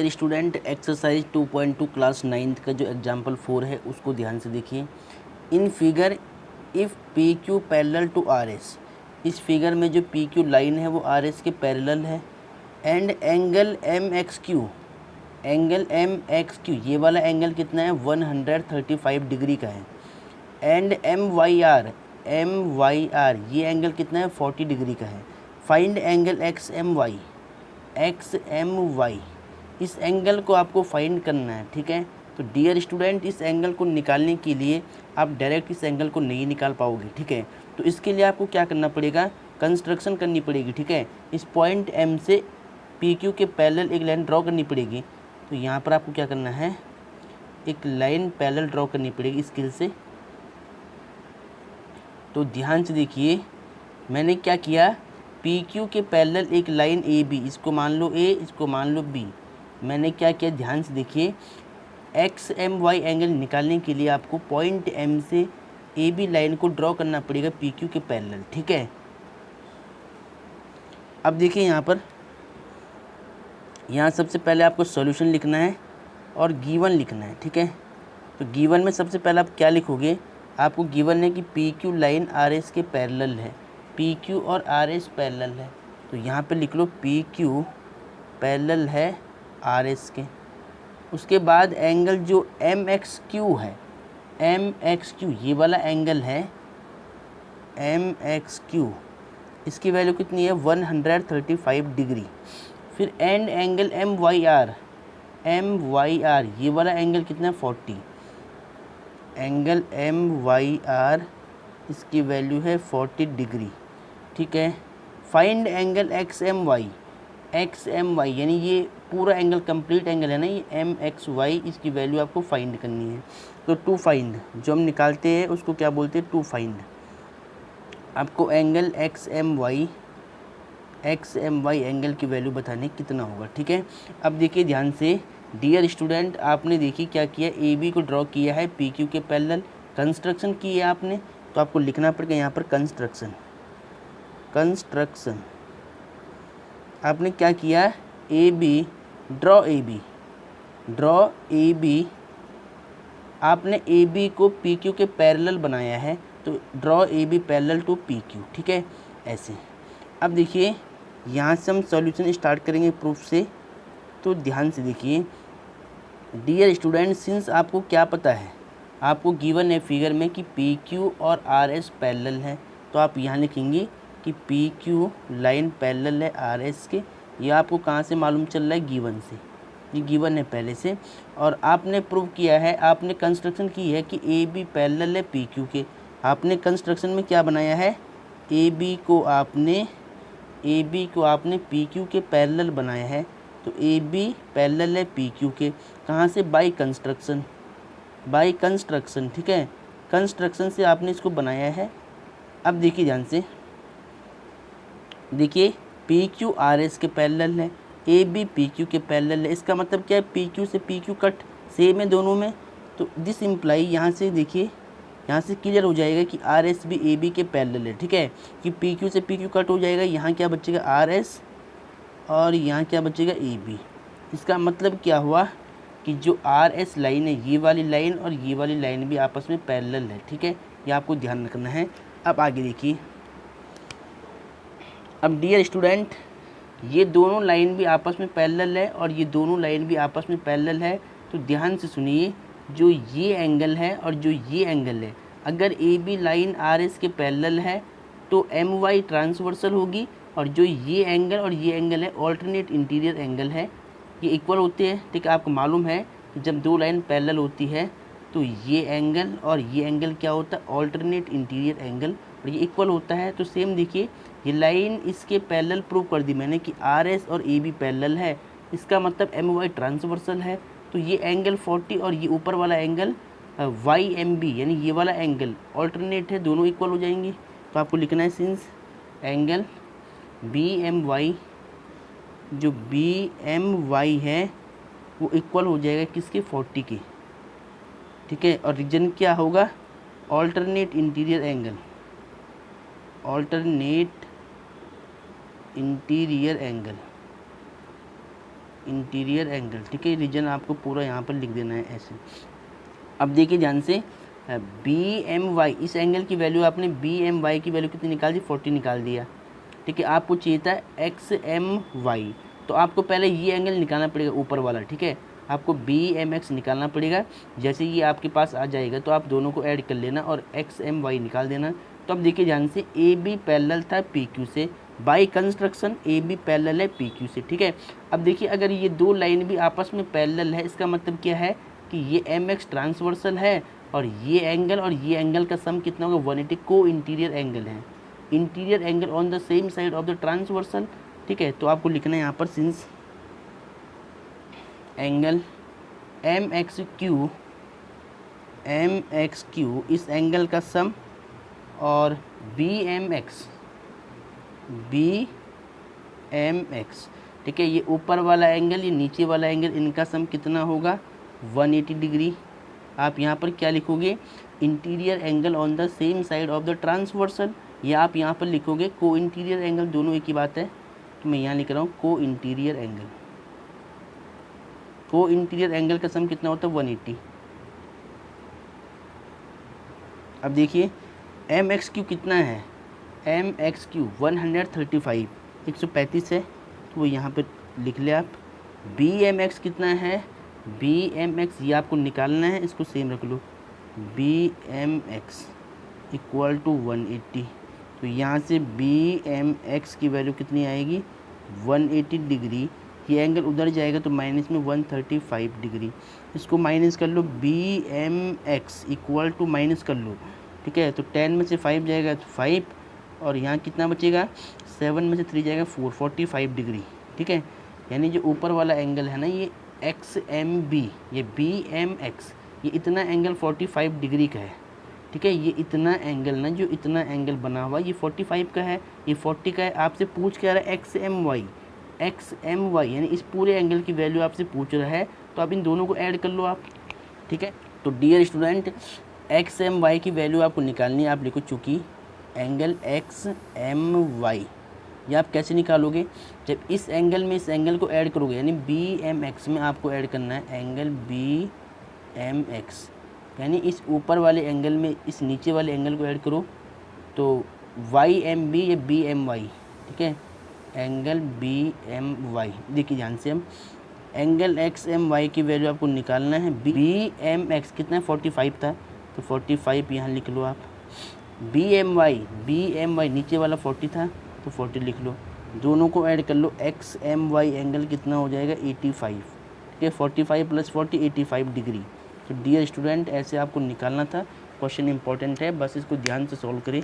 Student exercise 2.2 class 9th का जो example 4 है उसको ध्यान से देखिए। In figure if P Q parallel to R S, इस फिगर में जो पी क्यू लाइन है वो आर एस के पैरेलल है। And angle M X Q, angle M X Q ये वाला एंगल कितना है 135 डिग्री का है। एंड एम वाई आर ये एंगल कितना है 40 डिग्री का है। Find angle X M Y, इस एंगल को आपको फाइंड करना है, ठीक है। तो डियर स्टूडेंट, इस एंगल को निकालने के लिए आप डायरेक्ट इस एंगल को नहीं निकाल पाओगे, ठीक है। तो इसके लिए आपको क्या करना पड़ेगा, कंस्ट्रक्शन करनी पड़ेगी, ठीक है। इस पॉइंट एम से पी क्यू के पैरेलल एक लाइन ड्रॉ करनी पड़ेगी। तो यहाँ पर आपको क्या करना है, एक लाइन पैरेलल ड्रॉ करनी पड़ेगी स्केल से। तो ध्यान से देखिए, मैंने क्या किया, पी क्यू के पैरेलल एक लाइन ए बी, इसको मान लो ए, इसको मान लो बी। मैंने क्या किया, ध्यान से देखिए, एक्स एम वाई एंगल निकालने के लिए आपको पॉइंट एम से ए बी लाइन को ड्रॉ करना पड़ेगा पी क्यू के पैरेलल, ठीक है। अब देखिए यहाँ सबसे पहले आपको सॉल्यूशन लिखना है और गिवन लिखना है, ठीक है। तो गिवन में सबसे पहले आप क्या लिखोगे, आपको गिवन है कि P Q line R S के पैरेलल है, पी क्यू और आर एस पैरेलल है। तो यहाँ पे लिख लो पी क्यू पैरेलल है आर एस के। उसके बाद एंगल जो एम एक्स क्यू है, एम एक्स क्यू ये वाला एंगल है एम एक्स क्यू, इसकी वैल्यू कितनी है 135 डिग्री। फिर and angle M Y R ये वाला एंगल कितना है 40, एंगल एम वाई आर इसकी वैल्यू है 40 डिग्री, ठीक है। Find angle X M Y यानी ये पूरा एंगल कंप्लीट एंगल है ना, ये एम एक्स वाई, इसकी वैल्यू आपको फाइंड करनी है। तो टू फाइंड जो हम निकालते हैं उसको क्या बोलते हैं, टू फाइंड। आपको angle X M Y angle की वैल्यू बताने कितना होगा, ठीक है। अब देखिए ध्यान से डियर स्टूडेंट, आपने देखिए क्या किया, ए बी को ड्रॉ किया है पी क्यू के पैरेलल, कंस्ट्रक्शन की है आपने, तो आपको लिखना पड़ेगा यहाँ पर कंस्ट्रक्शन। आपने क्या किया, A B draw A B, आपने ए बी को पी क्यू के पैरेलल बनाया है, तो draw A B parallel to P Q, ठीक है, ऐसे। अब देखिए यहाँ से हम सॉल्यूशन स्टार्ट करेंगे प्रूफ से। तो ध्यान से देखिए डियर स्टूडेंट, सिंस आपको क्या पता है, आपको गिवन है फिगर में कि पी क्यू और आर एस पैरेलल है, तो आप यहाँ लिखेंगे कि पी क्यू लाइन पैरेलल है आर एस के। ये आपको कहाँ से मालूम चल रहा है, गिवन से, ये गिवन है पहले से। और आपने प्रूव किया है, आपने कंस्ट्रक्शन की है कि ए बी पैरेलल है पी क्यू के। आपने कंस्ट्रक्शन में क्या बनाया है, ए बी को आपने पी क्यू के पैरेलल बनाया है। तो ए बी पैरेलल है पी क्यू के, कहाँ से, बाय कंस्ट्रक्शन, ठीक है, कंस्ट्रक्शन से आपने इसको बनाया है। अब देखिए ध्यान से देखिए, पी क्यू आर एस के पैरेलल है, ए बी पी क्यू के पैरेलल है। इसका मतलब क्या है, पी क्यू से पी क्यू कट सेम है दोनों में। तो दिस इम्प्लाई, यहाँ से देखिए, यहाँ से क्लियर हो जाएगा कि आर एस भी ए बी के पैरेलल है, ठीक है, कि पी क्यू से पी क्यू कट हो जाएगा, यहाँ क्या बचेगा आर एस और यहाँ क्या बचेगा ए बी। इसका मतलब क्या हुआ कि जो आर एस लाइन है, ये वाली लाइन और ये वाली लाइन भी आपस में पैरेलल है, ठीक है, ये आपको ध्यान रखना है। अब आगे देखिए, अब डियर स्टूडेंट, ये दोनों लाइन भी आपस में पैरेलल है और ये दोनों लाइन भी आपस में पैरेलल है। तो ध्यान से सुनिए, जो ये एंगल है और जो ये एंगल है, अगर A B line R S के पैरेलल है तो एम वाई ट्रांसवर्सल होगी, और जो ये एंगल और ये एंगल है ऑल्टरनेट इंटीरियर एंगल है, ये इक्वल होते हैं, ठीक है। आपको मालूम है कि जब दो लाइन पैरेलल होती है तो ये एंगल और ये एंगल क्या होता है, ऑल्टरनेट इंटीरियर एंगल, और ये इक्वल होता है। तो सेम देखिए, ये लाइन इसके पैरेलल प्रूव कर दी मैंने कि आर एस और ए बी पैरेलल है, इसका मतलब एम वाई ट्रांसवर्सल है। तो ये एंगल 40 और ये ऊपर वाला एंगल वाई एम बी यानी ये वाला एंगल ऑल्टरनेट है, दोनों इक्वल हो जाएंगे। तो आपको लिखना है since angle B M Y, जो बी एम वाई है वो इक्वल हो जाएगा किसके, 40 के, ठीक है। और रीजन क्या होगा, alternate interior angle, interior angle, ठीक है। रीजन आपको पूरा यहाँ पर लिख देना है ऐसे। अब देखिए ध्यान से, BMY, इस एंगल की वैल्यू आपने BMY की वैल्यू कितनी निकाल दी, 40 निकाल दिया, ठीक है। आपको चाहिए था XMY, तो आपको पहले ये एंगल निकालना पड़ेगा ऊपर वाला, ठीक है। आपको BMX निकालना पड़ेगा। जैसे ये आपके पास आ जाएगा तो आप दोनों को ऐड कर लेना और XMY निकाल देना। तो अब देखिए ध्यान से, AB पैरेलल था PQ से, बाई कंस्ट्रक्शन AB पैरेलल है PQ से, ठीक है। अब देखिए अगर ये दो लाइन भी आपस में पैरेलल है, इसका मतलब क्या है कि ये MX ट्रांसवर्सल है और ये एंगल का सम कितना होगा, 180, को इंटीरियर एंगल है, interior angle on the same side of the transversal, ठीक है। तो आपको लिखना है यहाँ पर, सिंस एंगल MXQ इस एंगल का सम और BMX, ठीक है, ये ऊपर वाला एंगल, ये नीचे वाला एंगल, इनका सम कितना होगा, 180 डिग्री। आप यहाँ पर क्या लिखोगे, interior angle on the same side of the transversal, या आप यहाँ पर लिखोगे को इंटीरियर एंगल, दोनों एक ही बात है। तो मैं यहाँ लिख रहा हूँ को इंटीरियर एंगल, को इंटीरियर एंगल का सम कितना होता है, 180। अब देखिए MXQ कितना है, MXQ 135, 135 है, तो वो यहाँ पर लिख ले आप। BMX कितना है, BMX ये आपको निकालना है, इसको सेम रख लो, BMX इक्वल टू 180। तो यहाँ से BMX की वैल्यू कितनी आएगी, 180 डिग्री। ये एंगल उधर जाएगा तो माइनस में 135 डिग्री, इसको माइनस कर लो, BMX इक्वल टू माइनस कर लो, ठीक है। तो 10 में से 5 जाएगा तो 5, और यहाँ कितना बचेगा, 7 में से 3 जाएगा 4, 45 डिग्री, ठीक है। यानी जो ऊपर वाला एंगल है ना, ये XMB, ये BMX, ये इतना एंगल 45 डिग्री का है, ठीक है। ये इतना एंगल ना, जो इतना एंगल बना हुआ ये 45 का है, ये 40 का है। आपसे पूछ क्या रहा है, XMY यानी इस पूरे एंगल की वैल्यू आपसे पूछ रहा है, तो आप इन दोनों को ऐड कर लो आप, ठीक है। तो डियर स्टूडेंट, XMY की वैल्यू आपको निकालनी है। आप लिखो, चूँकि एंगल XMY, ये आप कैसे निकालोगे, जब इस एंगल में इस एंगल को ऐड करोगे, यानी BMX में आपको ऐड करना है एंगल BMX, यानी इस ऊपर वाले एंगल में इस नीचे वाले एंगल को ऐड करो, तो YMB या BMY, ठीक है, एंगल BMY। देखिए ध्यान से, हम एंगल XMY की वैल्यू आपको निकालना है। BMX कितना है, 45 था, तो 45 यहाँ लिख लो आप। BMY नीचे वाला 40 था, तो 40 लिख लो, दोनों को ऐड कर लो। XMY एंगल कितना हो जाएगा, 85, ठीक है। 45 + 40 85 डिग्री। तो डियर स्टूडेंट, ऐसे आपको निकालना था। क्वेश्चन इंपॉर्टेंट है, बस इसको ध्यान से सॉल्व करें।